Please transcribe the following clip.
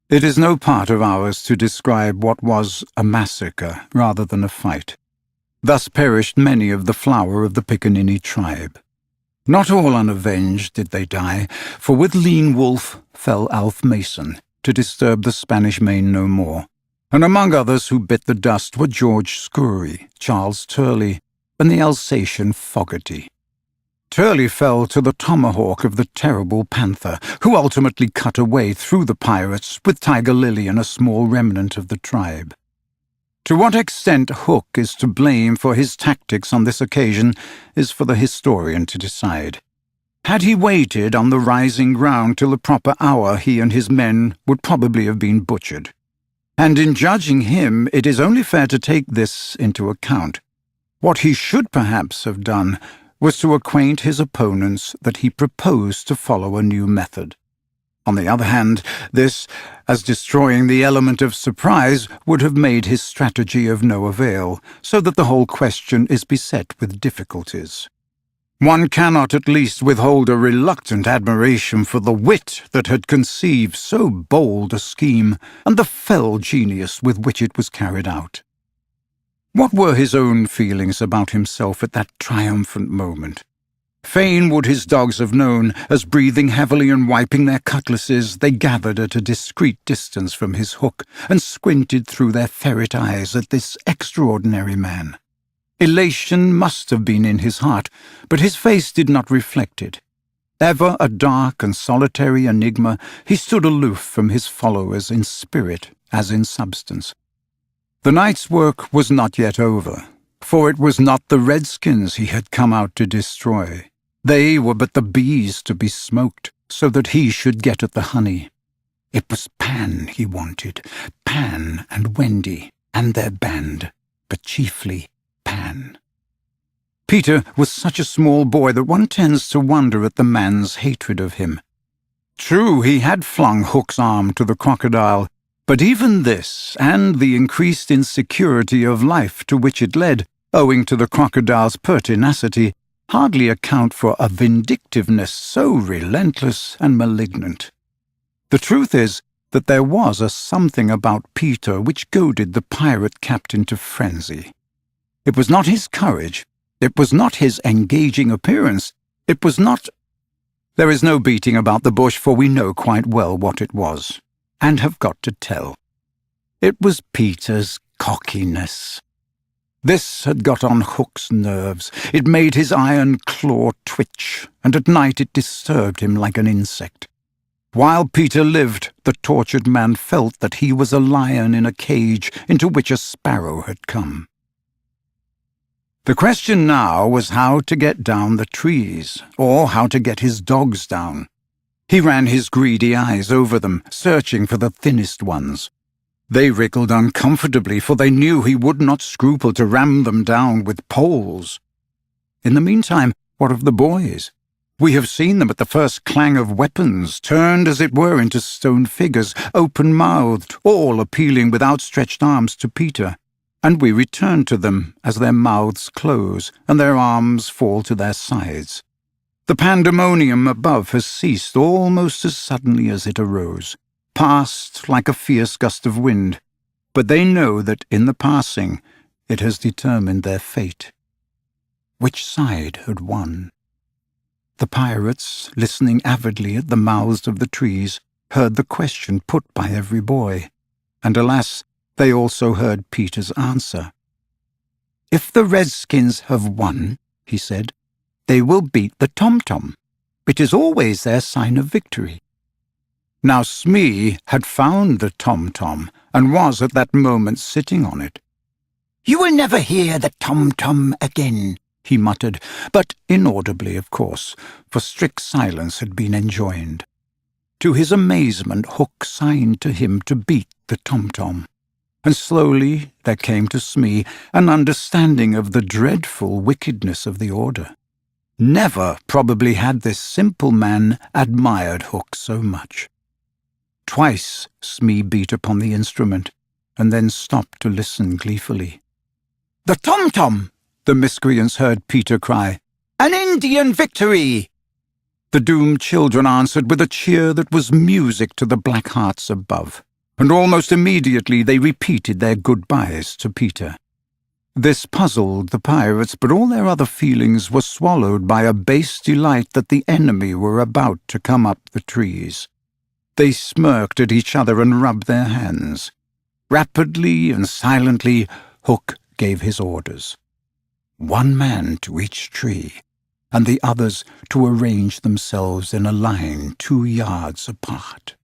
It is no part of ours to describe what was a massacre rather than a fight. Thus perished many of the flower of the Piccaninny tribe. Not all unavenged did they die, for with Lean Wolf fell Alf Mason, to disturb the Spanish Main no more, and among others who bit the dust were George Scurry, Charles Turley, and the Alsatian Fogarty. Turley fell to the tomahawk of the terrible Panther, who ultimately cut a way through the pirates with Tiger Lily and a small remnant of the tribe. To what extent Hook is to blame for his tactics on this occasion is for the historian to decide. Had he waited on the rising ground till the proper hour, he and his men would probably have been butchered. And in judging him, it is only fair to take this into account. What he should perhaps have done was to acquaint his opponents that he proposed to follow a new method. On the other hand, this, as destroying the element of surprise, would have made his strategy of no avail, so that the whole question is beset with difficulties. One cannot at least withhold a reluctant admiration for the wit that had conceived so bold a scheme, and the fell genius with which it was carried out. What were his own feelings about himself at that triumphant moment? Fain would his dogs have known, as breathing heavily and wiping their cutlasses, they gathered at a discreet distance from his hook and squinted through their ferret eyes at this extraordinary man. Elation must have been in his heart, but his face did not reflect it. Ever a dark and solitary enigma, he stood aloof from his followers in spirit as in substance. The night's work was not yet over, for it was not the redskins he had come out to destroy. They were but the bees to be smoked, so that he should get at the honey. It was Pan he wanted, Pan and Wendy and their band, but chiefly Pan. Peter was such a small boy that one tends to wonder at the man's hatred of him. True, he had flung Hook's arm to the crocodile, but even this, and the increased insecurity of life to which it led, owing to the crocodile's pertinacity, hardly account for a vindictiveness so relentless and malignant. The truth is that there was a something about Peter which goaded the pirate captain to frenzy. It was not his courage, it was not his engaging appearance, it was not— There is no beating about the bush, for we know quite well what it was, and have got to tell. It was Peter's cockiness. This had got on Hook's nerves. It made his iron claw twitch, and at night it disturbed him like an insect. While Peter lived, the tortured man felt that he was a lion in a cage into which a sparrow had come. The question now was how to get down the trees, or how to get his dogs down. He ran his greedy eyes over them, searching for the thinnest ones. They wriggled uncomfortably, for they knew he would not scruple to ram them down with poles. In the meantime, what of the boys? We have seen them at the first clang of weapons, turned as it were into stone figures, open-mouthed, all appealing with outstretched arms to Peter. And we return to them as their mouths close and their arms fall to their sides. The pandemonium above has ceased almost as suddenly as it arose, passed like a fierce gust of wind, but they know that in the passing it has determined their fate. Which side had won? The pirates, listening avidly at the mouths of the trees, heard the question put by every boy, and alas, they also heard Peter's answer. "If the redskins have won," he said, "they will beat the tom-tom. It is always their sign of victory." Now Smee had found the tom-tom, and was at that moment sitting on it. "You will never hear the tom-tom again," he muttered, but inaudibly, of course, for strict silence had been enjoined. To his amazement, Hook signed to him to beat the tom-tom, and slowly there came to Smee an understanding of the dreadful wickedness of the order. Never, probably, had this simple man admired Hook so much. Twice Smee beat upon the instrument, and then stopped to listen gleefully. "The tom-tom!" the miscreants heard Peter cry. "An Indian victory!" The doomed children answered with a cheer that was music to the black hearts above. and almost immediately they repeated their goodbyes to Peter. This puzzled the pirates, but all their other feelings were swallowed by a base delight that the enemy were about to come up the trees. They smirked at each other and rubbed their hands. Rapidly and silently, Hook gave his orders. 1 man to each tree, and the others to arrange themselves in a line 2 yards apart.